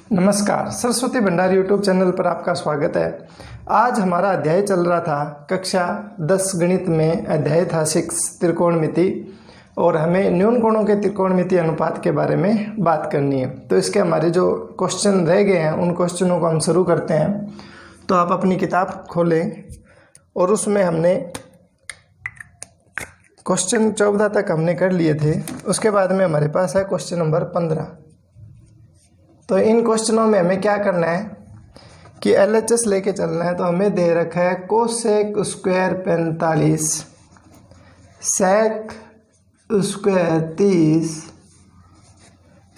नमस्कार, Saraswati Bhandari YouTube channel पर आपका स्वागत है। आज हमारा अध्याय चल रहा था कक्षा 10 गणित में, अध्याय था 6 त्रिकोणमिति, और हमें न्यून कोणों के त्रिकोणमिति अनुपात के बारे में बात करनी है। तो इसके हमारे जो क्वेश्चन रह गए हैं उन क्वेश्चनों को हम शुरू करते हैं। तो आप अपनी किताब खोलें और उसमें हमने क्वेश्चन 14 तक हमने कर लिए थे। उसके बाद में हमारे पास है क्वेश्चन नंबर 15। तो इन क्वेश्चनों में हमें क्या करना है कि LHS लेके चलना है। तो हमें दे रखा है cosec square 45, sec square 30,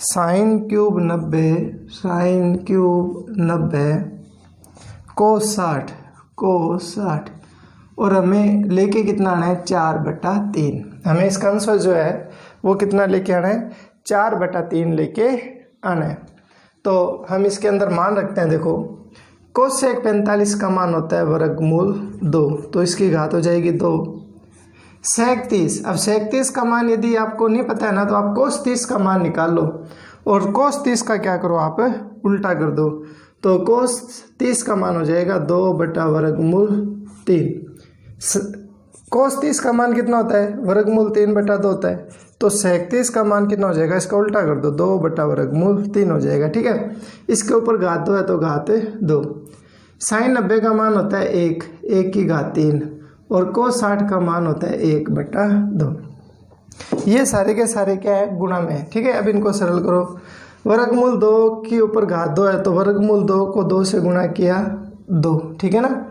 sine cube 90, sine cube 90, cos 60 और हमें लेके कितना आना है 4/3। हमें इसका आंसर जो है वो कितना लेके आना है 4/3 लेके आना है। तो हम इसके अंदर मान रखते हैं, देखो कोसेक 45 का मान होता है वर्गमूल 2, तो इसकी घात हो जाएगी 2। सेक 30, अब सेक 30 का मान यदि आपको नहीं पता है ना तो आप कोस 30 का मान निकाल लो और कोस 30 का क्या करो आप उल्टा कर दो। तो कोस 30 का मान हो जाएगा 2/3। कोस 30 का मान कितना होता है वर्गमूल 3/2 होता है। तो सेक 30 का मान कितना हो जाएगा, इसका उल्टा कर दो 2/3 हो जाएगा। ठीक है, इसके ऊपर घात 2 है तो घात 2। साइन 90 का मान होता है 1 की घात 3 और कोस 60 का मान होता है 1/2। ये सारे के सारे क्या है गुणा में है। ठीक है, अब इनको सरल करो। वर्गमूल 2 के ऊपर घात 2 है तो वर्गमूल 2 को 2 से गुणा किया 2। ठीक है ना,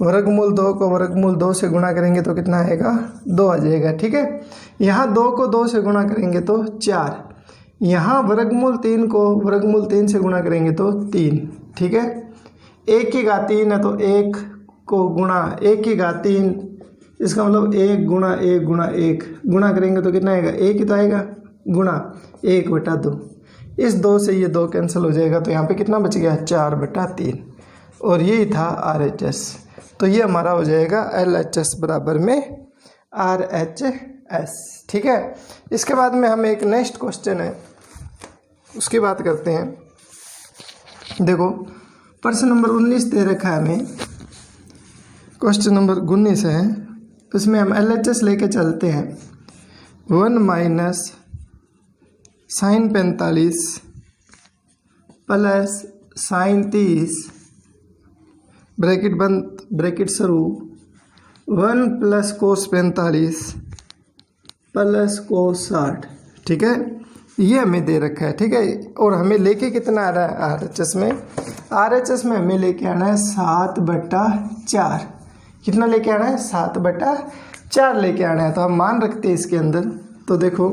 वर्गमूल 2 को वर्गमूल 2 से गुणा करेंगे तो कितना आएगा 2 आ जाएगा। ठीक है, यहाँ 2 को 2 से गुणा करेंगे तो 4, यहाँ वर्गमूल 3 को वर्गमूल 3 से गुणा करेंगे तो 3। ठीक है, 1 की घात 3 है तो 1 को गुणा 1 की घात 3, इसका मतलब 1 गुणा 1 गुणा 1 गुणा करेंगे तो कितना आएगा 1 ही तो आएगा, गुणा 1/2। इस 2 से ये 2 कैंसिल हो जाएगा तो यहाँ पे कितना बच गया 4/3 और यही था RHS। तो ये हमारा हो जाएगा LHS बराबर में RHS। ठीक है, इसके बाद में हम एक नेक्स्ट क्वेश्चन है उसकी बात करते हैं। देखो प्रश्न नंबर 19 दे रखा है हमें, क्वेश्चन नंबर 19 है। उसमें हम LHS लेके चलते हैं। 1 minus sine 45 plus sine 30 bracket बंद ब्रैकेट शुरू 1 प्लस कोस 45 प्लस कोस 60। ठीक है, ये हमें दे रखा है। ठीक है, और हमें लेके कितना आ रहा है RHS में, RHS में हमें लेके आना है 7/4। कितना लेके आना है 7/4 लेके आना है। तो हम मान रखते हैं इसके अंदर। तो देखो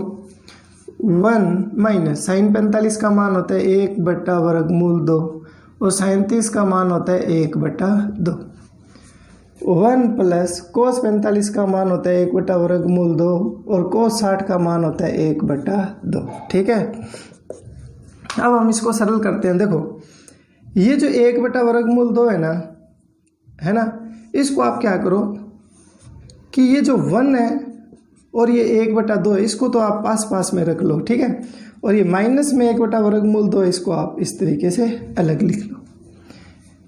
1 माइनस साइन 45 का मान होता है 1/2 और साइन 30 का मान होता है 1/2। 1 प्लस कोस 45 का मान होता है 1/2 और कोस 60 का मान होता है 1/2। ठीक है, अब हम इसको सरल करते हैं। देखो ये जो 1/2 है ना, इसको आप क्या करो कि ये जो 1 है और ये 1/2 है, इसको तो आप पास पास में रख लो। ठीक है, और ये माइनस में 1/2 इसको आप इस तरीके से अलग लिख लो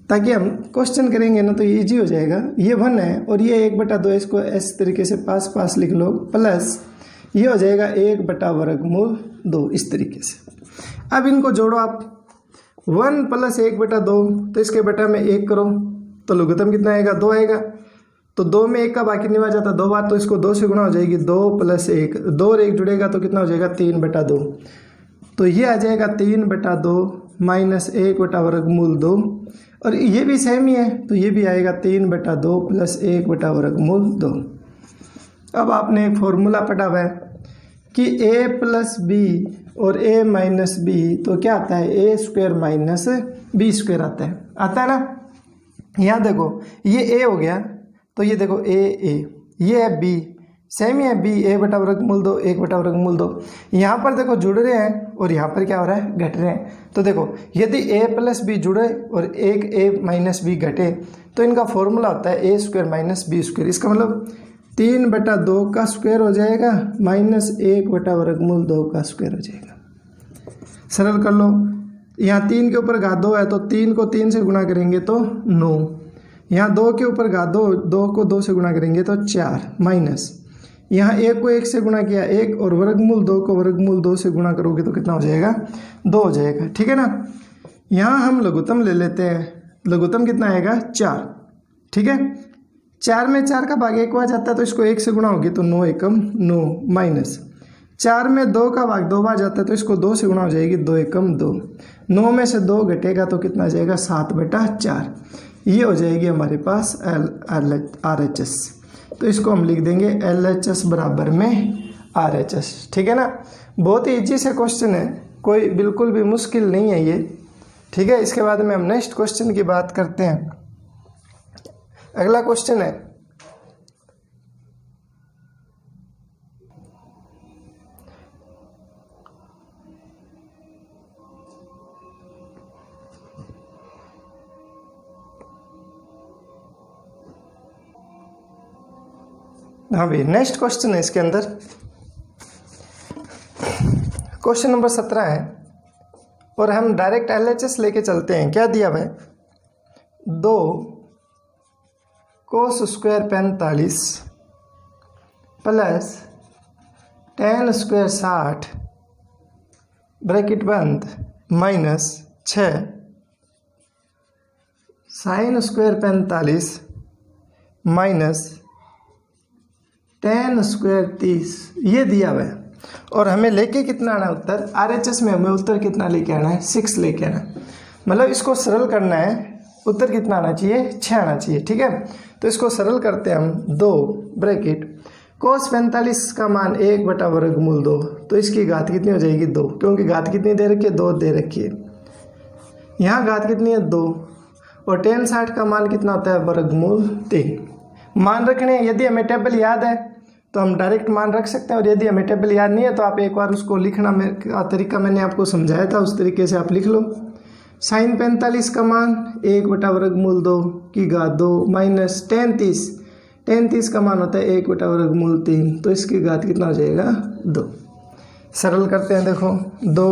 ताकि हम क्वेश्चन करेंगे ना तो ये ईजी हो जाएगा। ये 1 है और ये 1/2, इसको इस तरीके से पास पास लिख लो, प्लस ये हो जाएगा 1/2 इस तरीके से। अब इनको जोड़ो आप, 1 प्लस 1/2 तो इसके बटा में 1 करो तो लघुत्तम कितना आएगा 2 आएगा। तो 2 में 1 का बाकी नहीं बच जाता 2 बार, तो इसको 2 से गुणा हो जाएगी 2 + 1, 2 और 1 जुड़ेगा तो कितना हो जाएगा 3/2। तो ये आ जाएगा 3/2 माइनस 1/2 और ये भी सेम ही है तो ये भी आएगा 3/2 प्लस 1/2। अब आपने एक फॉर्मूला पढ़ा हुआ है कि a प्लस बी और a माइनस बी तो क्या आता है a² माइनस b² आता है ना। यहाँ देखो ये a हो गया तो ये देखो a ये है b, सेम ही है b, a/2 1/2। यहाँ पर देखो जुड़ रहे हैं और यहाँ पर क्या हो रहा है घट रहे हैं। तो देखो यदि a प्लस बी जुड़े और एक a माइनस बी घटे तो इनका फॉर्मूला होता है a² माइनस b²। इसका मतलब 3/2 का स्क्वायर हो जाएगा माइनस 1/2 का स्क्वायर हो जाएगा। सरल कर लो, यहाँ 3 के ऊपर घात 2 है तो 3 को 3 से गुणा करेंगे तो 9। यहाँ 2 के ऊपर घात 2, 2 को 2 से गुणा करेंगे तो 4 माइनस यहाँ 1 को 1 से गुणा किया 1 और वर्गमूल 2 को वर्गमूल 2 से गुणा करोगे तो कितना हो जाएगा 2 हो जाएगा। ठीक है ना। यहाँ हम लघुत्तम ले लेते हैं, लघुत्तम कितना आएगा 4। ठीक है, 4 में 4 का भाग 1 आ जाता है तो इसको 1 से गुणा होगी तो 9 एकम 9 माइनस 4 में 2 का भाग 2 आ जाता है तो इसको 2 से गुणा हो जाएगी 2 एकम 2। 9 में से 2 घटेगा तो कितना आ जाएगा 7/4। ये हो जाएगी हमारे पास RHS। तो इसको हम लिख देंगे LHS बराबर में RHS। ठीक है ना। बहुत ही ईजी से क्वेश्चन है, कोई बिल्कुल भी मुश्किल नहीं है ये। ठीक है, इसके बाद में हम नेक्स्ट क्वेश्चन की बात करते हैं। अगला क्वेश्चन है हाँ भाई, नेक्स्ट क्वेश्चन है इसके अंदर क्वेश्चन नंबर 17 है और हम डायरेक्ट LHS लेके चलते हैं। क्या दिया भाई 2 cos square 45 plus tan square 60 bracket बंद minus 6 sin square 45 minus tan square 30 ये दिया हुआ है। और हमें लेके कितना आना है उत्तर, RHS में हमें उत्तर कितना लेके आना है 6 लेके आना है। मतलब इसको सरल करना है, उत्तर कितना आना चाहिए 6 आना चाहिए। ठीक है, तो इसको सरल करते हैं हम 2 ब्रैकेट cos 45 का मान 1/√2 तो इसकी घात कितनी हो जाएगी 2, क्योंकि घात कितनी दे रखी है 2 दे रखी है। यहाँ घात कितनी है 2 और tan 60 का मान कितना होता है √3। मान रखने यदि हमें टेबल याद है तो हम डायरेक्ट मान रख सकते हैं और यदि हमें टेबल याद नहीं है तो आप एक बार उसको लिखना का तरीका मैंने आपको समझाया था, उस तरीके से आप लिख लो। sin 45 का मान 1/√2 की घात 2 माइनस tan 30 का मान होता है 1/√3 तो इसकी घात कितना हो जाएगा 2। सरल करते हैं, देखो 2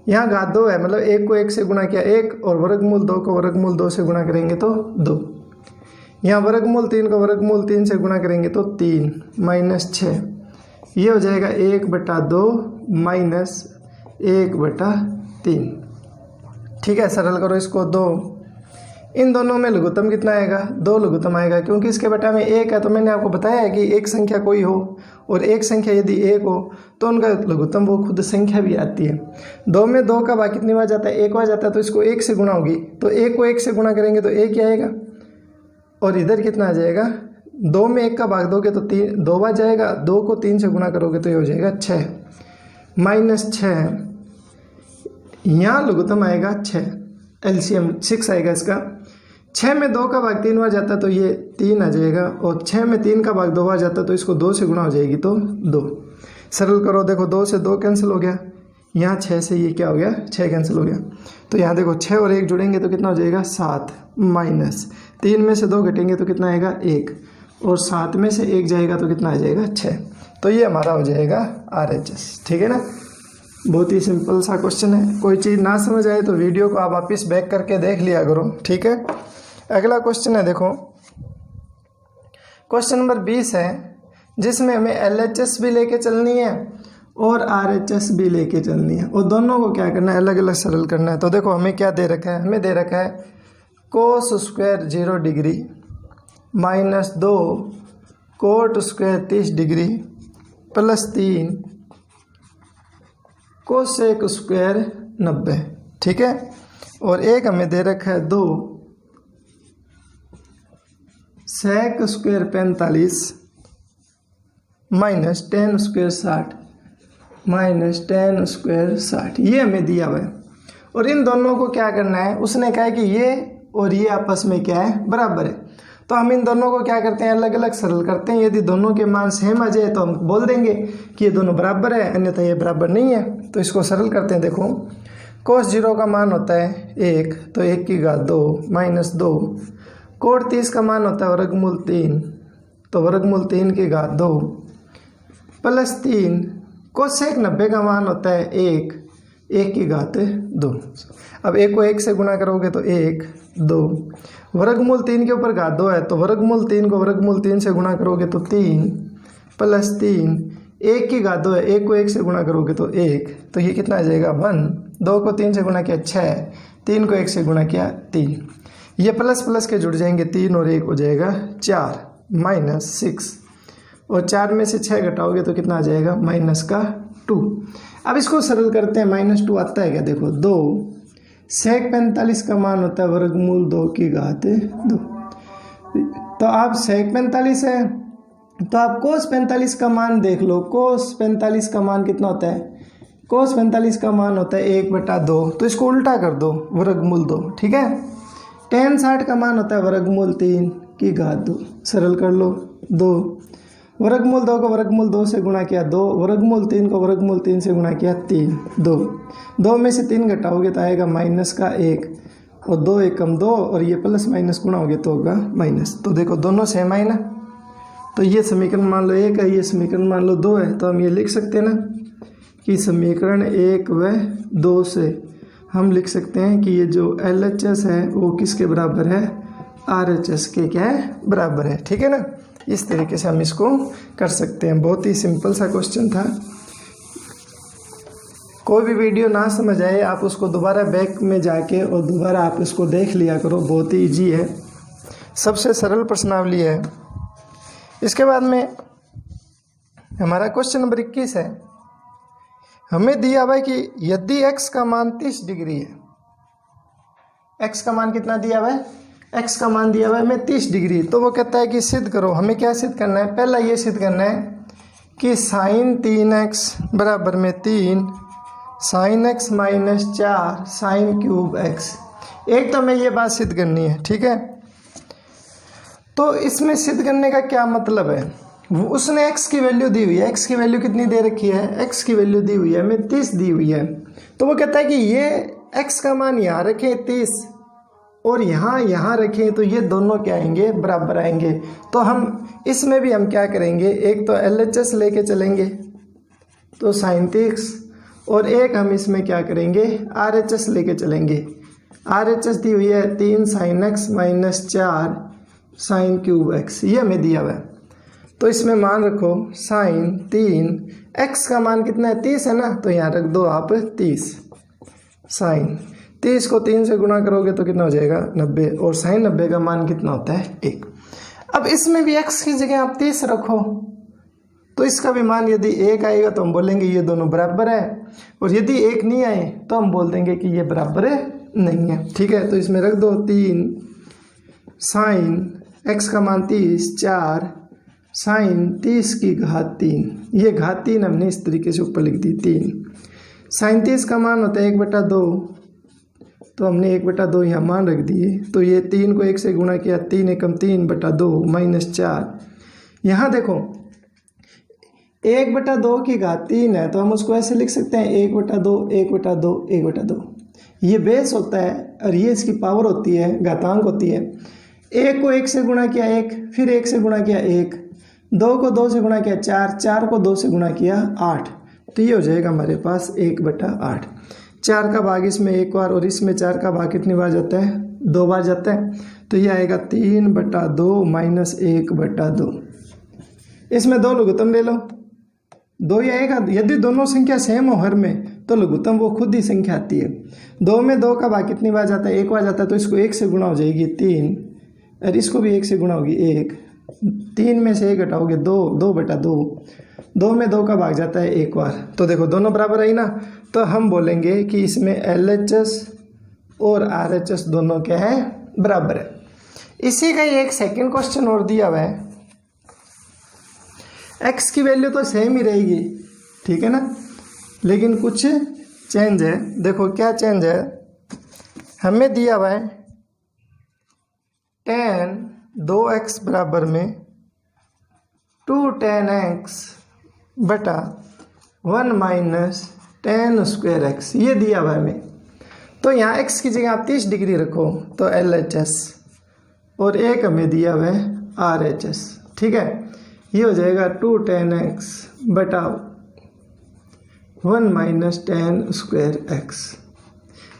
यहाँ घात 2 है, मतलब 1 को 1 से गुणा किया 1 और वर्गमूल 2 को वर्गमूल 2 से गुणा करेंगे तो 2। यहाँ वर्गमूल 3 को वर्गमूल 3 से गुणा करेंगे तो 3 माइनस 6 ये हो जाएगा 1/2 माइनस 1/3। ठीक है, सरल करो इसको 2। इन दोनों में लघुत्तम कितना आएगा 2 लघुत्तम आएगा, क्योंकि इसके बटा में 1 है तो मैंने आपको बताया है कि एक संख्या कोई हो और एक संख्या यदि 1 हो तो उनका लघुत्तम वो खुद संख्या भी आती है। 2 में 2 का भाग कितनी बार जाता है 1 बार जाता है तो इसको 1 से गुणा होगी तो 1 को 1 से गुणा करेंगे तो 1 ही आएगा और इधर कितना आ जाएगा 2 में 1 का भाग दोगे तो 2 बार जाएगा, 2 को 3 से गुणा करोगे तो ये हो जाएगा 6 माइनस 6। यहाँ लघुत्तम आएगा 6, LCM 6 आएगा इसका। 6 में 2 का भाग 3 बार जाता है तो ये 3 आ जाएगा और 6 में 3 का भाग 2 बार जाता है तो इसको 2 से गुणा हो जाएगी तो 2। सरल करो, देखो 2 से 2 कैंसिल हो गया, यहाँ 6 से ये क्या हो गया 6 कैंसिल हो गया। तो यहाँ देखो 6 और 1 जुड़ेंगे तो कितना हो जाएगा 7 माइनस 3 में से 2 घटेंगे तो कितना आएगा 1 और 7 में से 1 जाएगा तो कितना आ जाएगा 6। तो ये हमारा हो जाएगा RHS। ठीक है ना, बहुत ही सिंपल सा क्वेश्चन है। कोई चीज़ ना समझ आए तो वीडियो को आप वापस बैक करके देख लिया करो। ठीक है, अगला क्वेश्चन है, देखो क्वेश्चन नंबर 20 है जिसमें हमें LHS भी लेके चलनी है और RHS भी लेके चलनी है और दोनों को क्या करना है अलग अलग सरल करना है। तो देखो हमें क्या दे रखा है, हमें दे रखा है cos square 0 degree minus 2 coat square 30 degree plus 3 cosec square 90। ठीक है, और एक हमें दे रखा है 2 sec square 45 minus tan square 60 minus tan square 60 ये हमें दिया हुआ है। और इन दोनों को क्या करना है, उसने कहा है कि ये और ये आपस में क्या है बराबर है। तो हम इन दोनों को क्या करते हैं अलग अलग सरल करते हैं। यदि दोनों के मान सेम आ जाए तो हम बोल देंगे कि ये दोनों बराबर है, अन्यथा ये बराबर नहीं है। तो इसको सरल करते हैं। देखो cos 0 का मान होता है 1 तो 1 की घात 2 माइनस 2 कोट 30 का मान होता है वर्गमूल 3 तो वर्गमूल 3 की घात 2 प्लस 3 कोसेक 90 का मान होता है 1 1 की घात 2। अब 1 को 1 से गुणा करोगे तो 1 2, वर्गमूल 3 के ऊपर घात 2 है तो वर्गमूल 3 को वर्गमूल 3 से गुणा करोगे तो 3 प्लस 3, 1 की घात 2 है, 1 को 1 से गुणा करोगे तो 1, तो ये कितना आ जाएगा 1, 2 को 3 से गुणा किया 6, 3 को 1 से गुणा किया 3, ये प्लस प्लस के जुड़ जाएंगे 3 और 1 हो जाएगा 4 माइनस 6, और 4 में से 6 घटाओगे तो कितना आ जाएगा -2। अब इसको सरल करते हैं, -2 आता है क्या, देखो 2 sec 45 का मान होता है वर्गमूल 2 की घात 2। तो आप sec 45 है तो आप cos 45 का मान देख लो, cos 45 का मान कितना होता है, cos 45 का मान होता है 1/2, तो इसको उल्टा कर दो वर्गमूल 2, ठीक है। tan 60 का मान होता है वर्गमूल 3 की घात 2, सरल कर लो 2, वर्गमूल 2 को वर्गमूल 2 से गुणा किया 2, वर्गमूल 3 को वर्गमूल 3 से गुणा किया 3, 2 में से 3 घटाओगे तो आएगा -1, और 2 1 कम 2, और ये प्लस माइनस गुणा होगे तो होगा माइनस। तो देखो दोनों सेम है ना, तो ये समीकरण मान लो 1 है, ये समीकरण मान लो 2 है, तो हम ये लिख सकते हैं ना कि समीकरण 1 व 2 से हम लिख सकते हैं कि ये जो LHS है वो किसके बराबर है, RHS के क्या है, बराबर है, ठीक है ना। इस तरीके से हम इसको कर सकते हैं। बहुत ही सिंपल सा क्वेश्चन था। कोई भी वीडियो ना समझ आए आप उसको दोबारा बैक में जाके और दोबारा आप इसको देख लिया करो, बहुत ही इजी है, सबसे सरल प्रश्नावली है। इसके बाद में हमारा क्वेश्चन नंबर 21 है। हमें दिया हुआ है कि यदि x का मान 30 डिग्री है, x का मान कितना दिया हुआ है, x का मान दिया हुआ है हमें 30 डिग्री, तो वो कहता है कि सिद्ध करो। हमें क्या सिद्ध करना है, पहला ये सिद्ध करना है कि sin 3x बराबर में 3 sin x minus 4 sin cube x, एक तो हमें ये बात सिद्ध करनी है, ठीक है। तो इसमें सिद्ध करने का क्या मतलब है, उसने x की वैल्यू दी हुई है, x की वैल्यू कितनी दे रखी है, x की वैल्यू दी हुई है हमें 30 दी हुई है, तो वो कहता है कि ये x का मान यहाँ रखें 30 और यहाँ रखें, तो ये दोनों क्या आएंगे, बराबर आएंगे। तो हम इसमें भी हम क्या करेंगे, एक तो LHS लेके चलेंगे तो sin 30, और एक हम इसमें क्या करेंगे, RHS लेके चलेंगे। RHS दी हुई है 3 sin x minus 4 sin cube x, ये हमें दिया हुआ है। तो इसमें मान रखो sin 3, x का मान कितना है 30 है ना, तो यहाँ रख दो आप 30, sin 30 को 3 से गुणा करोगे तो कितना हो जाएगा 90, और sin 90 का मान कितना होता है 1। अब इसमें भी x की जगह आप 30 रखो, तो इसका भी मान यदि 1 आएगा तो हम बोलेंगे ये दोनों बराबर है, और यदि 1 नहीं आए तो हम बोल देंगे कि ये बराबर नहीं है, ठीक है। तो इसमें रख दो 3 sin x का मान 30 4 sin 30 की घात 3, ये घात 3 हमने इस तरीके से ऊपर लिख दी 3, sin 30 का मान होता है 1/2, तो हमने 1/2 यहाँ मान रख दिए। तो ये 3 को 1 से गुणा किया 3 एकम 3/2 माइनस 4, यहाँ देखो 1/2 की घात 3 है, तो हम उसको ऐसे लिख सकते हैं 1/2 1/2 1/2, ये बेस होता है और ये इसकी पावर होती है, घातांक होती है। 1 को 1 से गुणा किया 1, फिर 1 से गुणा किया 1, 2 को 2 से गुणा किया 4, 4 को 2 से गुणा किया 8, तो ये हो जाएगा हमारे पास 1/8। 4 का भाग इसमें एक बार और इसमें 4 का भाग कितनी बार जाता है, 2 बार जाता है, तो ये आएगा 3/2 माइनस 1/2। इसमें 2 लघुत्तम ले लो, 2 ही आएगा। यदि दोनों संख्या सेम हो हर में तो लघुत्तम वो खुद ही संख्या आती है। 2 में 2 का भाग कितनी बार जाता है, 1 बार जाता है, तो इसको 1 से गुणा हो जाएगी 3, और इसको भी 1 से गुणा होगी 1, 3 में से 1 घटाओगे 2, 2/2, 2 में 2 का भाग जाता है 1 बार, तो देखो दोनों बराबर आई ना। तो हम बोलेंगे कि इसमें LHS और RHS दोनों क्या है, बराबर है। इसी का एक सेकंड क्वेश्चन और दिया हुआ है, x की वैल्यू तो सेम ही रहेगी, ठीक है ना, लेकिन कुछ चेंज है। देखो क्या चेंज है, हमें दिया हुआ है tan 2x बराबर में 2 tan x बटा 1 माइनस tan स्क्वायर x, ये दिया हुआ है हमें। तो यहाँ x की जगह आप 30 डिग्री रखो तो LHS, और एक हमें दिया हुआ है RHS, ठीक है। ये हो जाएगा 2 tan x बटा 1 माइनस टेन स्क्वायर एक्स।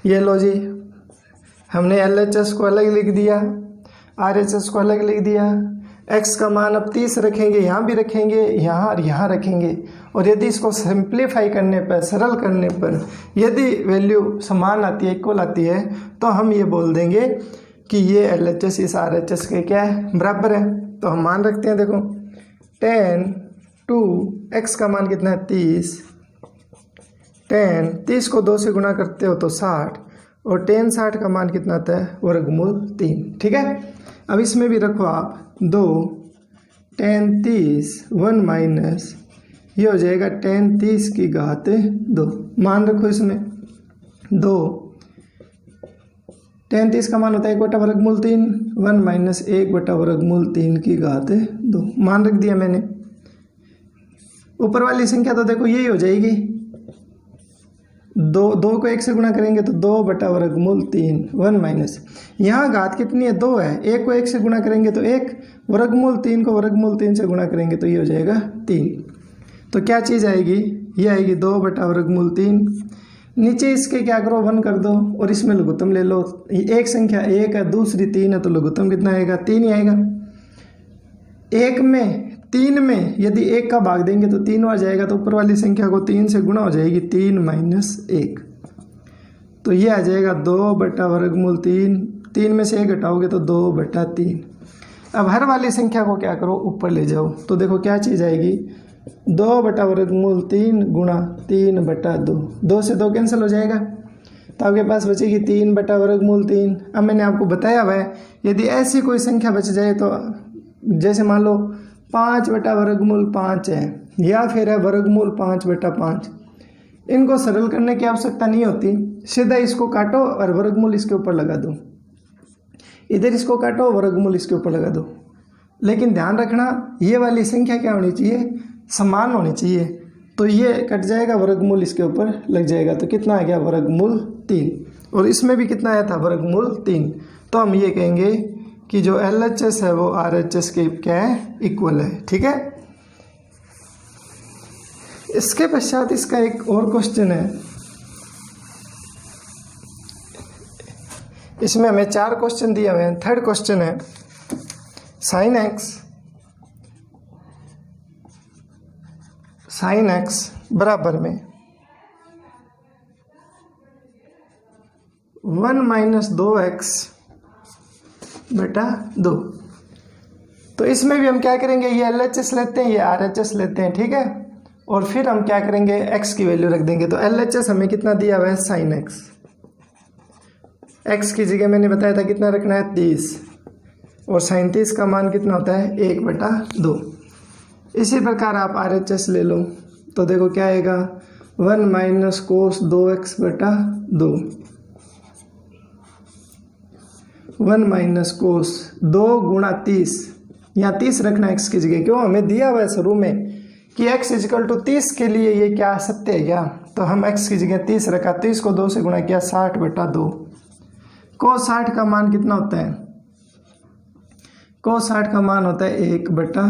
ये लो जी, हमने LHS को अलग लिख दिया, RHS को अलग लिख दिया। x का मान अब 30 रखेंगे, यहाँ भी रखेंगे, यहाँ और यहाँ रखेंगे। और यदि इसको सिंप्लीफाई करने पर, सरल करने पर यदि वैल्यू समान आती है, इक्वल आती है, तो हम ये बोल देंगे कि ये LHS इस RHS के क्या है, बराबर है। तो हम मान रखते हैं, देखो tan 2x का मान कितना है 30, tan 30 को 2 से गुणा करते हो तो 60, और tan 60 का मान कितना आता है, वर्गमूल 3। ठीक है, अब इसमें भी रखो आप 2 tan 30 1 माइनस ये हो जाएगा tan 30 की घात 2, मान रखो इसमें 2 tan 30 का मान होता है 1 बटा वर्गमूल 3, 1 माइनस 1 बटा वर्गमूल 3 की घात 2, मान रख दिया मैंने। ऊपर वाली संख्या तो देखो यही हो जाएगी, 2 को 1 से गुणा करेंगे तो 2 बटा वर्गमूल 3, 1 माइनस यहाँ घात कितनी है 2 है, 1 को 1 से गुणा करेंगे तो 1, वर्गमूल 3 को वर्गमूल 3 से गुणा करेंगे तो ये हो जाएगा 3। तो क्या चीज़ आएगी, ये आएगी 2 बटा वर्गमूल 3। नीचे इसके क्या करो 1 कर दो और इसमें लघुत्तम ले लो। एक संख्या 1 है, दूसरी 3 है, तो लघुत्तम कितना आएगा 3 ही आएगा। 3 में यदि 1 का भाग देंगे तो 3 आ जाएगा, तो ऊपर वाली संख्या को 3 से गुणा हो जाएगी, 3 माइनस 1, तो ये आ जाएगा 2 बटा वर्गमूल 3, 3 में से 1 घटाओगे तो 2 बटा 3। अब हर वाली संख्या को क्या करो ऊपर ले जाओ, तो देखो क्या चीज़ आएगी 2 बटा वर्गमूल 3 गुणा 3 बटा 2, 2 से 2 कैंसिल हो जाएगा, तो आपके पास बचेगी 3 बटा वर्गमूल 3। अब मैंने आपको बताया हुआ है यदि ऐसी कोई संख्या बच जाए तो जैसे मान लो 5 बटा वर्गमूल 5 है, या फिर है वर्गमूल 5 बटा 5, इनको सरल करने की आवश्यकता नहीं होती, सीधा इसको काटो और वर्गमूल इसके ऊपर लगा दो, इधर इसको काटो वर्गमूल इसके ऊपर लगा दो। लेकिन ध्यान रखना ये वाली संख्या क्या होनी चाहिए, समान होनी चाहिए, तो ये कट जाएगा, वर्गमूल इसके ऊपर लग जाएगा, तो कितना आ गया वर्गमूल 3, और इसमें भी कितना आया था वर्गमूल 3। तो हम ये कहेंगे कि जो LHS है वो RHS के क्या है, इक्वल है। ठीक है, इसके पश्चात इसका एक और क्वेश्चन है, इसमें हमें 4 क्वेश्चन दिए हुए हैं। थर्ड क्वेश्चन है sin x बराबर में 1 माइनस 2x बटा 2। तो इसमें भी हम क्या करेंगे, ये LHS लेते हैं, ये RHS लेते हैं। ठीक है, और फिर हम क्या करेंगे x की वैल्यू रख देंगे। तो LHS हमें कितना दिया हुआ है sin x, x की जगह मैंने बताया था कितना रखना है 30, और sin 30 का मान कितना होता है 1 बटा 2। इसी प्रकार आप RHS ले लो, तो देखो क्या आएगा 1 माइनस कोस 2x बटा 2, 1 माइनस कोस 2 गुणा 30, यहाँ 30 रखना x की जगह, क्यों हमें दिया हुआ है शुरू में कि x इजिकल टू 30 के लिए ये क्या सत्य है क्या, तो हम x की जगह 30 रखा, 30 को 2 से गुणा किया 60 बटा 2। कोस 60 का मान कितना होता है, कोस 60 का मान होता है 1 बटा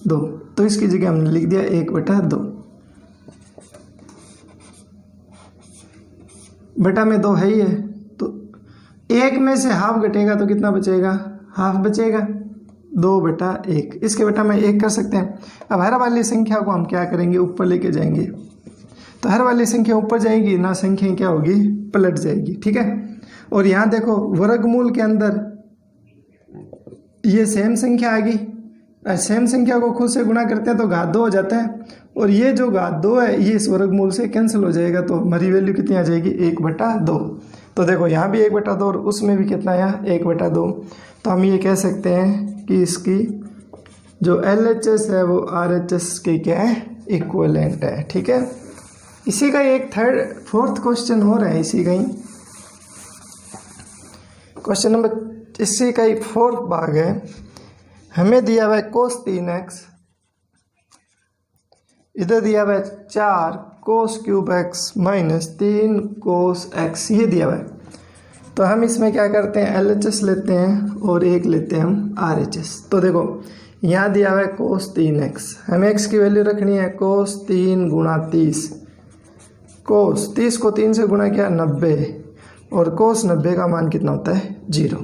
2, तो इसकी जगह हमने लिख दिया 1 बटा 2, बटा में 2 है ही है, तो 1 में से हाफ घटेगा तो कितना बचेगा, हाफ बचेगा, 2 बटा 1, इसके बटा में 1 कर सकते हैं। अब हर वाली संख्या को हम क्या करेंगे ऊपर लेके जाएंगे, तो हर वाली संख्या ऊपर जाएगी ना, संख्या क्या होगी पलट जाएगी। ठीक है, और यहाँ देखो वर्गमूल के अंदर ये सेम संख्या आ गई, सेम संख्या को खुद से गुणा करते हैं तो घात 2 हो जाता है, और ये जो घात 2 है ये इस वर्गमूल से कैंसिल हो जाएगा, तो हमारी वैल्यू कितनी आ जाएगी 1 बटा 2। तो देखो यहाँ भी 1 बटा 2 और उसमें भी कितना आया 1 बटा 2। तो हम ये कह सकते हैं कि इसकी जो LHS है वो RHS के क्या है, इक्वलेंट है। ठीक है, इसी का एक फोर्थ क्वेश्चन हो रहा है, इसी का ही क्वेश्चन नंबर, इसी का ही फोर्थ भाग है। हमें दिया हुआ है कोस 3x, इधर दिया हुआ है 4 कोस क्यूब x माइनस 3 कोस x, ये दिया हुआ है। तो हम इसमें क्या करते हैं LHS लेते हैं और एक लेते हैं हम RHS। तो देखो यहाँ दिया हुआ है कोस 3x, हमें x की वैल्यू रखनी है कोस 3 गुणा 30, कोस 30 को 3 से गुणा किया 90 और कोस 90 का मान कितना होता है 0।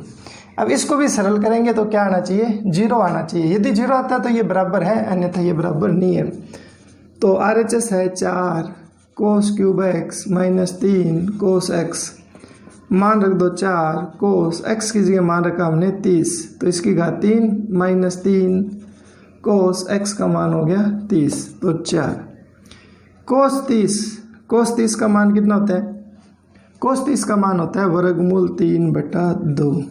अब इसको भी सरल करेंगे तो क्या आना चाहिए 0 आना चाहिए। यदि 0 आता है तो ये बराबर है, अन्यथा ये बराबर नहीं है। तो RHS है 4 cos cube x minus 3 cos x, मान रख दो 4 कोस एक्स की जगह मान रखा हमने 30, तो इसकी घात 3 माइनस 3 कोस एक्स का मान हो गया 30, तो 4 कोस 30 का मान कितना होता है, कोस 30 का मान होता है वर्गमूल 3/2।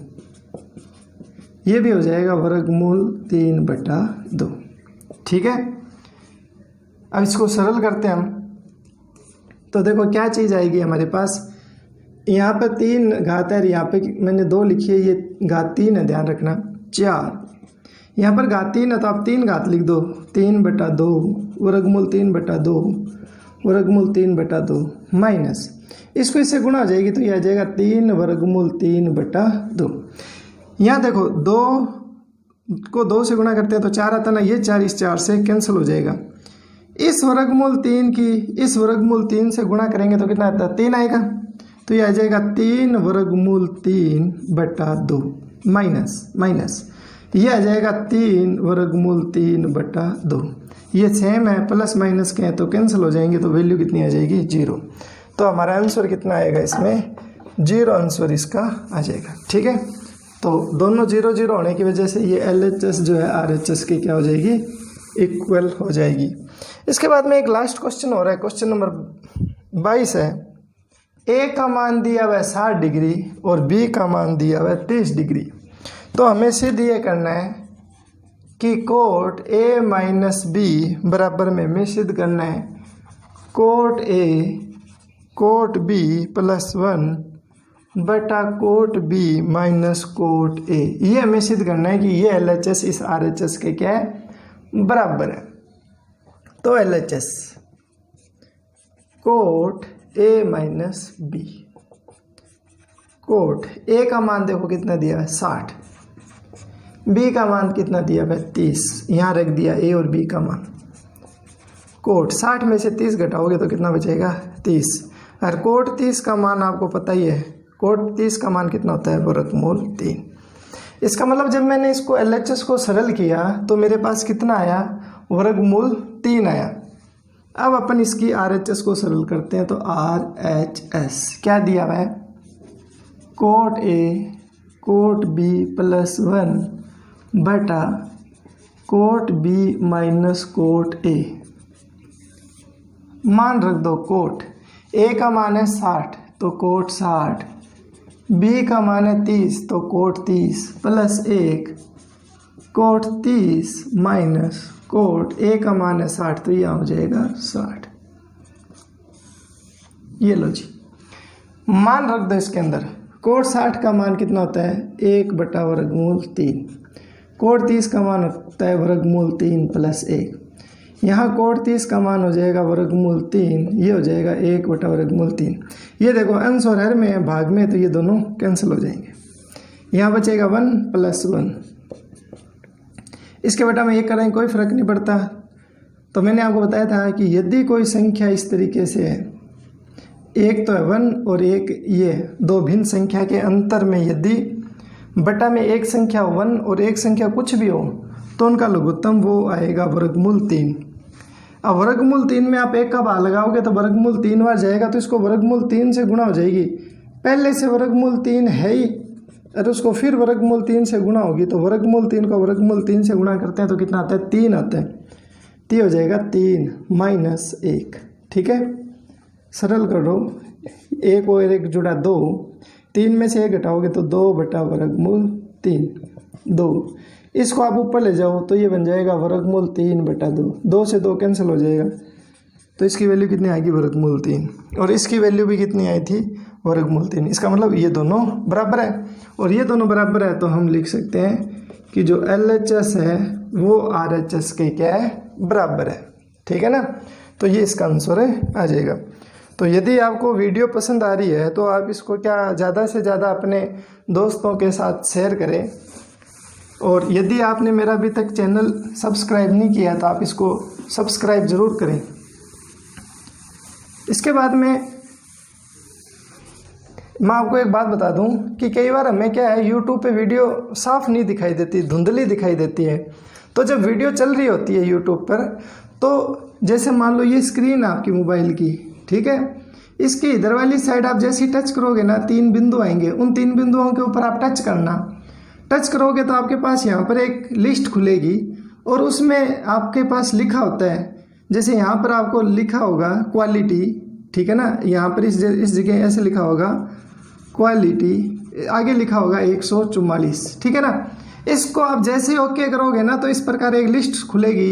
ये भी हो जाएगा वर्गमूल 3/2। ठीक है, अब इसको सरल करते हैं हम। तो देखो क्या चीज़ आएगी हमारे पास, यहाँ पर 3 घात है, यहाँ पे मैंने 2 लिखी है, ये घात 3 है, ध्यान रखना 4। यहाँ पर घात 3 है तो आप 3 घात लिख दो, 3/2 वर्गमूल 3/2 वर्गमूल 3/2 माइनस इसको इससे गुणा हो जाएगी तो यह आ जाएगा 3 वर्गमूल 3/2। यहाँ देखो 2 को 2 से गुणा करते हैं तो 4 आता ना, ये 4 इस 4 से कैंसिल हो जाएगा। इस वर्गमूल 3 की इस वर्गमूल 3 से गुणा करेंगे तो कितना आता है 3 आएगा, तो ये आ जाएगा 3 वर्गमूल 3/2 माइनस ये आ जाएगा 3 वर्गमूल 3/2। ये सेम है, प्लस माइनस के हैं तो कैंसिल हो जाएंगे, तो वैल्यू कितनी आ जाएगी 0। तो हमारा आंसर कितना आएगा इसमें 0 आंसर इसका आ जाएगा। ठीक है, तो दोनों 0 0 होने की वजह से ये LHS जो है RHS की क्या हो जाएगी इक्वल हो जाएगी। इसके बाद में एक लास्ट क्वेश्चन हो रहा है, क्वेश्चन नंबर 22 है। A का मान दिया हुआ है 60 डिग्री और B का मान दिया हुआ है 30 डिग्री। तो हमें सिद्ध ये करना है कि कोट A माइनस B बराबर में हमें सिद्ध करना है cot A cot B plus 1 बटा cot B minus cot A। ये हमें सिद्ध करना है कि ये LHS इस RHS के क्या है बराबर है। तो LHS cot A minus B, cot A का मान देखो कितना दिया है 60, B का मान कितना दिया है 30, यहाँ रख दिया A और B का मान। कोट 60 में से 30 घटाओगे तो कितना बचेगा 30, और कोट 30 का मान आपको पता ही है, कोट 30 का मान कितना होता है वर्गमूल 3। इसका मतलब जब मैंने इसको LHS को सरल किया तो मेरे पास कितना आया वर्गमूल 3 आया। अब अपन इसकी RHS को सरल करते हैं तो RHS क्या दिया हुआ है cot A cot B plus 1 बटा cot B minus cot A। मान रख दो कोट A का मान है 60 तो कोट 60, B का मान है 30 तो cot 30 plus 1 cot 30 minus cot A का मान है 60 तो यह हो जाएगा 60। ये लो जी, मान रख दो इसके अंदर। कोट 60 का मान कितना होता है 1 बटा वर्गमूल 3, कोट 30 का मान होता है वर्गमूल 3 प्लस 1, यहाँ कोट 30 का मान हो जाएगा वर्गमूल 3, ये हो जाएगा 1 बटा वर्गमूल 3। ये देखो अंश और हर में भाग में तो ये दोनों कैंसिल हो जाएंगे, यहाँ बचेगा 1 प्लस 1। इसके बटा में ये करें कोई फ़र्क नहीं पड़ता। तो मैंने आपको बताया था कि यदि कोई संख्या इस तरीके से है, एक तो है 1 और एक ये दो भिन्न संख्या के अंतर में यदि बटा में एक संख्या 1 और एक संख्या कुछ भी हो तो उनका लघुत्तम वो आएगा वर्गमूल 3। अब वर्गमूल 3 में आप एक का भाग लगाओगे तो वर्गमूल 3 बार जाएगा, तो इसको वर्गमूल 3 से गुणा हो जाएगी। पहले से वर्गमूल 3 है ही, अरे उसको फिर वर्गमूल 3 से गुणा होगी, तो वर्गमूल 3 को वर्गमूल 3 से गुणा करते हैं तो कितना आता है 3 आता है, तो हो जाएगा 3 माइनस 1। ठीक है, सरल करो, 1 और 1 जुड़ा 2, 3 में से 1 घटाओगे तो 2 बटा वर्गमूल 3 2। इसको आप ऊपर ले जाओ तो ये बन जाएगा वर्गमूल 3 बटा 2, 2 से 2 कैंसिल हो जाएगा, तो इसकी वैल्यू कितनी आएगी वर्गमूल 3, और इसकी वैल्यू भी कितनी आई थी वर्गमूल 3। इसका मतलब ये दोनों बराबर है, और ये दोनों बराबर है तो हम लिख सकते हैं कि जो LHS है वो RHS के क्या है बराबर है। ठीक है ना, तो ये इसका आंसर है आ जाएगा। तो यदि आपको वीडियो पसंद आ रही है तो आप इसको क्या ज़्यादा से ज़्यादा अपने दोस्तों के साथ शेयर करें, और यदि आपने मेरा अभी तक चैनल सब्सक्राइब नहीं किया तो आप इसको सब्सक्राइब ज़रूर करें। इसके बाद में मैं आपको एक बात बता दूं कि कई बार हमें क्या है, यूट्यूब पे वीडियो साफ नहीं दिखाई देती, धुंधली दिखाई देती है। तो जब वीडियो चल रही होती है यूट्यूब पर, तो जैसे मान लो ये स्क्रीन है आपकी मोबाइल की, ठीक है, इसकी इधर वाली साइड आप जैसे ही टच करोगे ना, 3 बिंदु आएंगे, उन 3 बिंदुओं के ऊपर आप टच करना। टच करोगे तो आपके पास यहाँ पर एक लिस्ट खुलेगी और उसमें आपके पास लिखा होता है, जैसे यहाँ पर आपको लिखा होगा क्वालिटी, ठीक है ना, यहाँ पर इस जगह ऐसे लिखा होगा क्वालिटी, आगे लिखा होगा 144, ठीक है ना। इसको आप जैसे ही ओके करोगे ना, तो इस प्रकार एक लिस्ट खुलेगी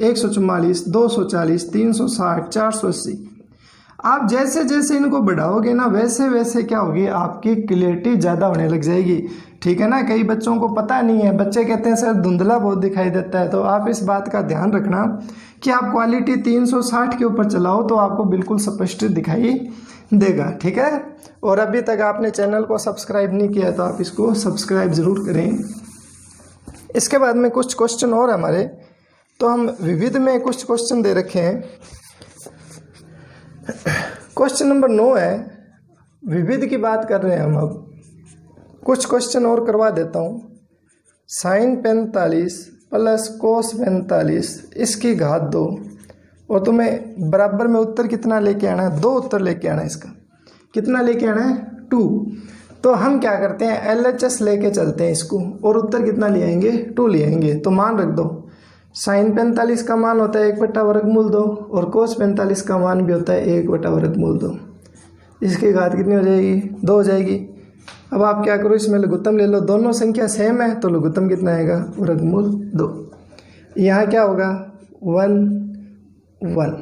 144, 240, 360, 480। आप जैसे जैसे इनको बढ़ाओगे ना, वैसे वैसे क्या होगी, आपकी क्लियरिटी ज़्यादा होने लग जाएगी, ठीक है ना। कई बच्चों को पता नहीं है, बच्चे कहते हैं सर धुंधला बहुत दिखाई देता है, तो आप इस बात का ध्यान रखना कि आप क्वालिटी 360 के ऊपर चलाओ तो आपको बिल्कुल स्पष्ट दिखाई देगा, ठीक है। और अभी तक आपने चैनल को सब्सक्राइब नहीं किया तो आप इसको सब्सक्राइब ज़रूर करें। इसके बाद में कुछ क्वेश्चन और हमारे, तो हम विविध में कुछ क्वेश्चन दे रखे हैं। क्वेश्चन नंबर 9 है, विविध की बात कर रहे हैं हम। अब कुछ क्वेश्चन और करवा देता हूँ। साइन 45 प्लस कोस 45 इसकी घात 2, और तुम्हें बराबर में उत्तर कितना लेके आना है, 2 उत्तर लेके आना है। इसका कितना लेके आना है, 2। तो हम क्या करते हैं, LHS लेके चलते हैं इसको, और उत्तर कितना ले आएंगे, 2 ले आएंगे। तो मान रख दो, साइन 45 का मान होता है 1/√2 और कोस 45 का मान भी होता है 1/√2। इसकी घात कितनी हो जाएगी, 2 हो जाएगी। अब आप क्या करो, इसमें लघुत्तम ले लो, दोनों संख्या सेम है तो लघुत्तम कितना आएगा, √2। यहाँ क्या होगा, 1 1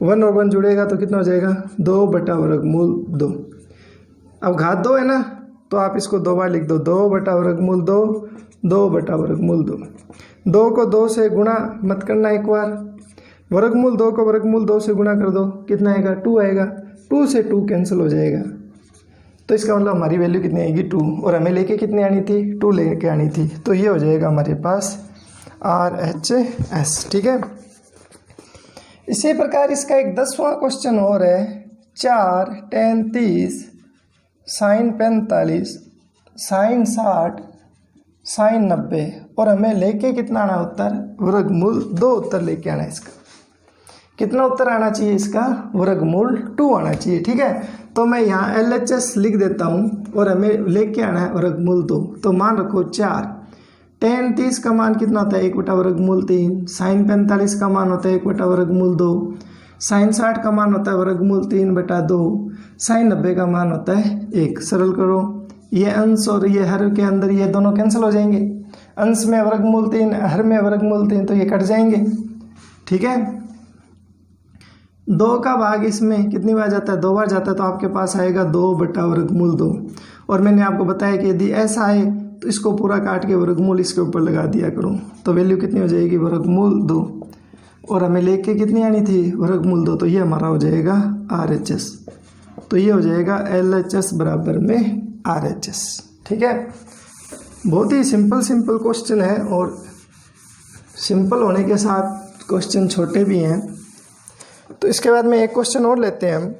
1 और 1 जुड़ेगा तो कितना हो जाएगा, 2/√2। अब घात 2 है ना, तो आप इसको 2 बार लिख दो, 2/√2, 2/√2। 2 को 2 से गुणा मत करना एक बार, √2 को √2 से गुणा कर दो, कितना आएगा, 2 आएगा। 2 से 2 कैंसिल हो जाएगा, तो इसका मतलब हमारी वैल्यू कितनी आएगी, 2। और हमें लेके कितनी आनी थी, 2 लेके आनी थी। तो ये हो जाएगा हमारे पास RHS, ठीक है। इसी प्रकार इसका एक 10वां क्वेश्चन और है, 4 tan 30 साइन 45 साइन 60 साइन 90, और हमें लेके कितना आना उत्तर, √2 उत्तर लेके आना है। इसका कितना उत्तर आना चाहिए, इसका √2 आना चाहिए, ठीक है। तो मैं यहाँ LHS लिख देता हूँ और हमें लेके आना है √2। तो मान रखो 4 tan 30 का मान कितना होता है, 1/√3। साइन 45 का मान होता है 1/√2। साइन 60 का मान होता है √3/2। साइन 90 का मान होता है 1। सरल करो, ये अंश और ये हर के अंदर ये दोनों कैंसिल हो जाएंगे। अंश में √3, हर में √3, तो ये कट जाएंगे, ठीक है। 2 का भाग इसमें कितनी बार जाता है, 2 बार जाता है, तो आपके पास आएगा 2/√2। और मैंने आपको बताया कि यदि ऐसा आए तो इसको पूरा काट के वर्गमूल इसके ऊपर लगा दिया करो, तो वैल्यू कितनी हो जाएगी, √2। और हमें लेके कितनी आनी थी, √2, तो ये हमारा हो जाएगा RHS। तो ये हो जाएगा LHS बराबर में RHS, ठीक है। बहुत ही सिंपल क्वेश्चन है, और सिंपल होने के साथ क्वेश्चन छोटे भी हैं। तो इसके बाद में एक क्वेश्चन और लेते हैं हम।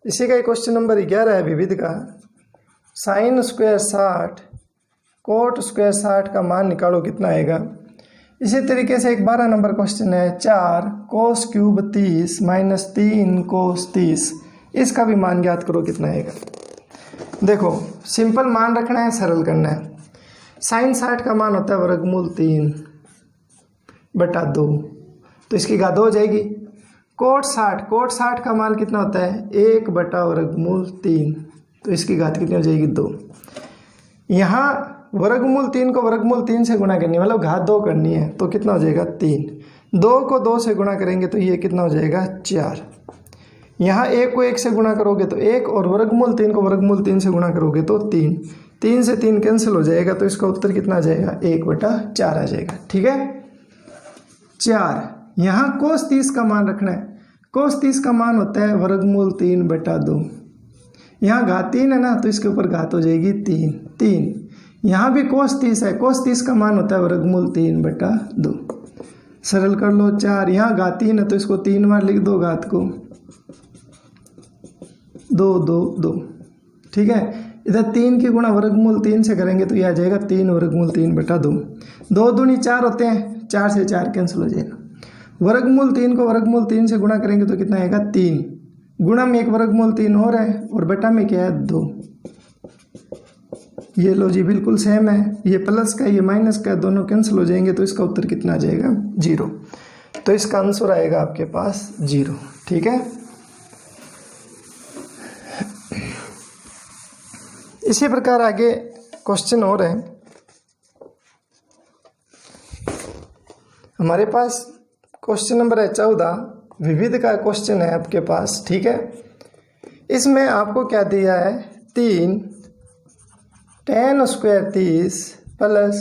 इसी का एक क्वेश्चन नंबर 11 है विविध का। साइन स्क्वायर 60 कोट स्क्वायर 60 का मान निकालो, कितना आएगा। इसी तरीके से एक 12 नंबर क्वेश्चन है, 4 कोस क्यूब 30 माइनस 3 कोस 30, इसका भी मान ज्ञात करो, कितना आएगा। देखो सिंपल मान रखना है, सरल करना है। साइन 60 का मान होता है √3/2, तो इसकी घात 2 हो जाएगी। कोट 60 का मान कितना होता है, 1/√3, तो इसकी घात कितनी हो जाएगी, 2। यहाँ √3 को √3 से गुणा करनी है, मतलब घात 2 करनी है, तो कितना हो जाएगा, 3। 2 को 2 से गुणा करेंगे तो ये कितना हो जाएगा, 4। यहाँ 1 को 1 से गुणा करोगे तो 1, और √3 को √3 से गुणा करोगे तो 3। 3 से 3 कैंसिल हो जाएगा, तो इसका उत्तर कितना आ जाएगा, 1/4 आ जाएगा, ठीक है। 4 यहाँ कोस 30 का मान रखना है। कोस 30 का मान होता है √3/2। यहाँ घात 3 है ना, तो इसके ऊपर घात हो जाएगी 3। यहाँ भी कोस 30 है, कोस 30 का मान होता है √3/2। सरल कर लो 4, यहाँ घात 3 है तो इसको 3 बार लिख दो घात को, 2 2 2, ठीक है। इधर 3 की गुणा वर्गमूल 3 से करेंगे तो यह आ जाएगा 3 वर्गमूल 3 बटा 2, 2 दूनी 4 होते हैं, 4 से 4 कैंसिल हो जाएगा। वर्गमूल 3 को वर्गमूल 3 से गुणा करेंगे तो कितना आएगा 3, गुणा में एक वर्गमूल 3 और है और बटा में क्या है 2। ये लो जी बिल्कुल सेम है, ये प्लस का ये माइनस का दोनों कैंसिल हो जाएंगे तो इसका उत्तर कितना आ जाएगा 0। तो इसका आंसर आएगा आपके पास 0, ठीक है। इसी प्रकार आगे क्वेश्चन और है हमारे पास। क्वेश्चन नंबर है 14, विविध का क्वेश्चन है आपके पास, ठीक है। इसमें आपको क्या दिया है 3 tan square 30 plus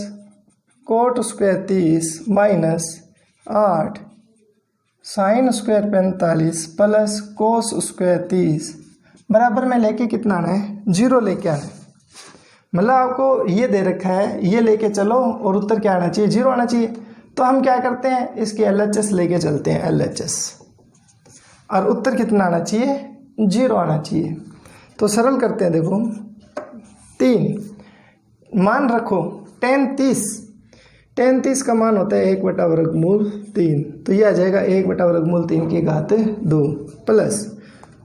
coat square 30 minus 8 sine square 45 plus cos square 30 बराबर में लेके कितना आना है 0 लेके आना है। मतलब आपको ये दे रखा है, ये लेके चलो और उत्तर क्या आना चाहिए 0 आना चाहिए। तो हम क्या करते हैं इसके LHS लेके चलते हैं, LHS, और उत्तर कितना आना चाहिए 0 आना चाहिए। तो सरल करते हैं, देखो 3 मान रखो tan 30 का मान होता है 1/वर्गमूल 3, तो ये आ जाएगा 1/वर्गमूल 3 की घात 2 प्लस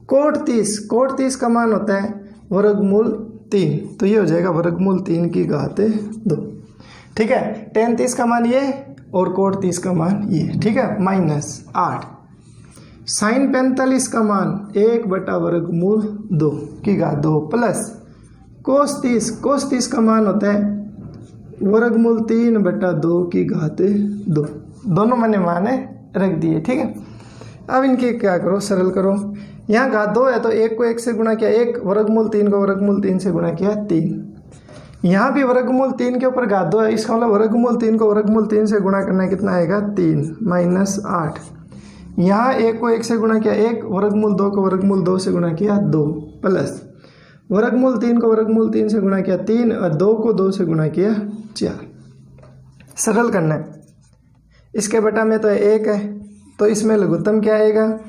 कोट 30 का मान होता है वर्गमूल 3, तो ये हो जाएगा वर्गमूल 3 की घात 2, ठीक है। tan 30 का मान ये और कोट 30 का मान ये, ठीक है, माइनस 8 साइन 45 का मान 1/वर्गमूल 2 की घात 2 प्लस कोस 30 का मान होता है वर्गमूल 3/2 की घात 2, दोनों मैंने माने रख दिए, ठीक है। अब इनके क्या करो सरल करो, यहाँ घात 2 है तो 1 को 1 से गुणा किया 1, वर्गमूल 3 को वर्गमूल 3 से गुणा किया 3, यहाँ भी वर्गमूल 3 के ऊपर घात 2 है, इसका मतलब वर्गमूल 3 को वर्गमूल 3 से गुणा करना है, कितना आएगा 3 माइनस 8, यहाँ 1 को 1 से गुणा किया 1, वर्गमूल 2 को वर्गमूल 2 से गुणा किया 2 प्लस वर्गमूल 3 को वर्गमूल 3 से गुणा किया 3 और 2 को 2 से गुणा किया 4। सरल करना है, इसके बटा में तो 1 है तो इसमें लघुत्तम क्या आएगा,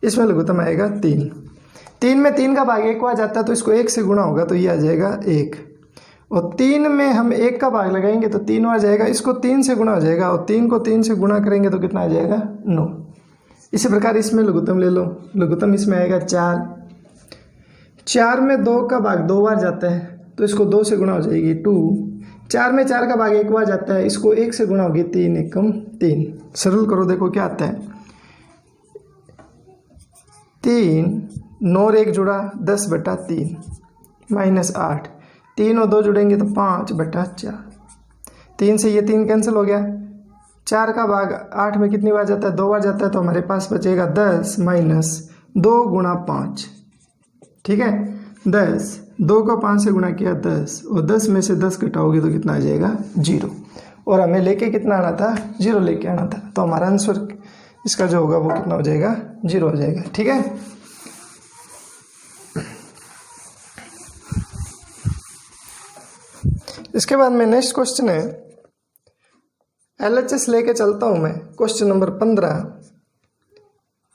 इसमें लघुत्तम आएगा 3 में 3 का भाग 1 को आ जाता है तो इसको 1 से गुणा होगा तो ये आ जाएगा 1, और 3 में हम 1 का भाग लगाएंगे तो 3 आ जाएगा, इसको 3 से गुणा हो जाएगा और 3 को 3 से गुणा करेंगे तो कितना आ जाएगा 9। इसी प्रकार इसमें लघुत्तम ले लो, लघुत्तम इसमें आएगा 4 में 2 का भाग 2 बार जाता है तो इसको 2 से गुणा हो जाएगी 2, 4 में 4 का भाग 1 बार जाता है, इसको 1 से गुणा होगी 3 एकम 3। सरल करो, देखो क्या आता है 3 9 और 1 जुड़ा 10/3 माइनस 8, 3 और 2 जुड़ेंगे तो 5/4, 3 से ये 3 कैंसिल हो गया, 4 का भाग 8 में कितनी बार जाता है 2 बार जाता है, तो हमारे पास बचेगा 10 माइनस 2 गुणा 5, ठीक है 10, 2 को 5 से गुणा किया 10 और 10 में से 10 घटाओगे तो कितना आ जाएगा 0, और हमें लेके कितना आना था 0 लेके आना था, तो हमारा आंसर इसका जो होगा वो कितना हो जाएगा 0 हो जाएगा, ठीक है। इसके बाद में नेक्स्ट क्वेश्चन है, LHS लेके चलता हूं मैं, क्वेश्चन नंबर 15,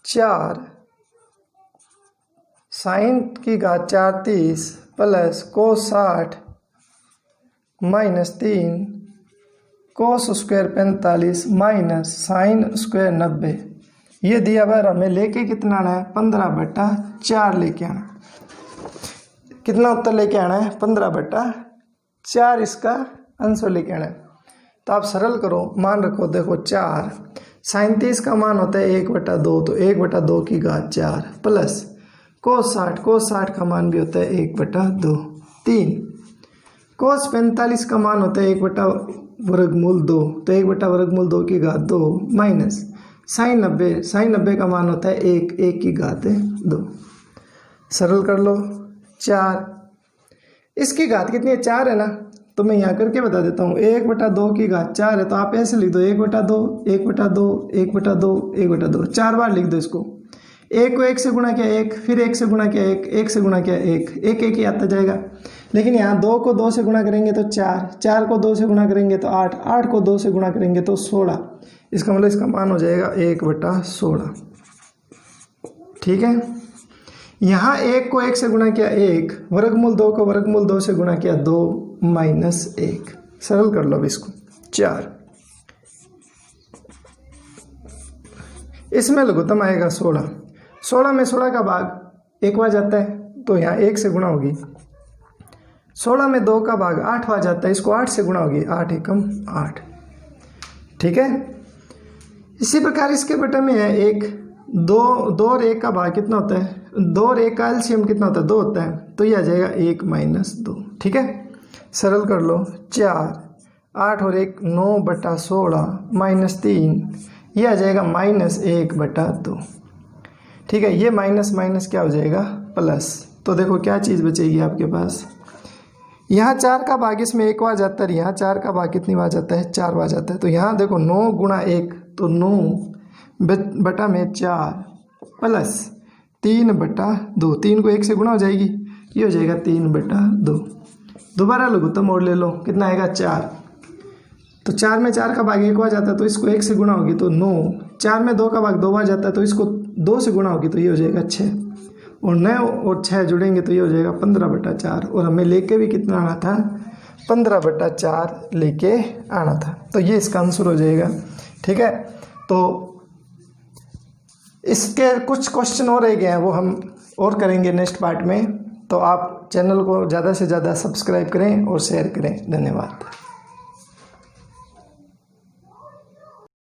4 साइन की घात 4 30 plus cos 60 minus 3 cos square 45 minus sine square 90, ये दिया हुआ हमें लेके कितना आना है 15/4 लेके आना, कितना उत्तर लेके आना है 15/4, इसका आंसर लेके आना है। तो आप सरल करो, मान रखो, देखो 4 साइन 30 का मान होता है 1/2, तो 1/2 की घात 4 प्लस कोस 60 का मान भी होता है 1/2, 3 कोस 45 का मान होता है 1/वर्गमूल 2, तो 1/वर्गमूल 2 की घात 2 माइनस साइन 90 का मान होता है 1 की घात 2। सरल कर लो 4, इसकी घात कितनी है 4 है ना, तो मैं यहाँ करके बता देता हूँ, 1/2 की घात 4 है तो आप ऐसे लिख दो 1/2 4 बार लिख दो इसको, 1 को 1 से गुणा किया 1, फिर 1 से गुणा किया 1 से गुणा किया 1 ही आता जाएगा, लेकिन यहाँ 2 को 2 से गुणा करेंगे तो 4, 4 को 2 से गुणा करेंगे तो 8, 8 को 2 से गुणा करेंगे तो 16। इसका मतलब इसका मान हो जाएगा 1/16। ठीक है, यहाँ 1 को 1 से गुणा किया 1, वर्गमूल 2 को वर्गमूल 2 से गुणा किया 2 माइनस 1। सरल कर लो अब इसको, 4। इसमें लघुत्तम आएगा 16। 16 में 16 का भाग 1 आ जाता है तो यहाँ 1 से गुणा होगी। 16 में 2 का भाग 8 आ जाता है, इसको 8 से गुणा होगी, 8 एकम 8। ठीक है, इसी प्रकार इसके बटे में है 1, 2 और 1 का भाग कितना होता है, 2 और 1 का एलसीएम कितना होता है, 2 होता है, तो ये आ जाएगा 1 माइनस 2। ठीक है, सरल कर लो, 4, 8 और 1 9/16 माइनस 3, ये आ जाएगा -1/2। ठीक है, ये माइनस माइनस क्या हो जाएगा, प्लस। तो देखो क्या चीज़ बचेगी आपके पास, यहाँ 4 का भाग इसमें 1 आ जाता है, यहाँ 4 का भाग कितनी आ जाता है, 4 आ जाता है। तो यहाँ देखो 9 गुणा 1 तो 9 में 4 प्लस 3/2, 3 को 1 से गुणा हो जाएगी, ये हो जाएगा 3/2। दोबारा लघुत्तम मोड़ ले लो, कितना आएगा 4। तो 4 में 4 का भाग 1 आ जाता है तो इसको 1 से गुणा होगी तो 9, 4 में 2 का भाग 2 आ जाता है तो इसको 2 से गुणा होगी तो ये हो जाएगा 6, और 9 और 6 जुड़ेंगे तो ये हो जाएगा 15/4। और हमें लेके भी कितना आना था, 15/4 लेके आना था, तो ये इसका आंसर हो जाएगा। ठीक है, तो इसके कुछ क्वेश्चन और रह गए हैं, वो हम और करेंगे नेक्स्ट पार्ट में। तो आप चैनल को ज़्यादा से ज़्यादा सब्सक्राइब करें और शेयर करें। धन्यवाद।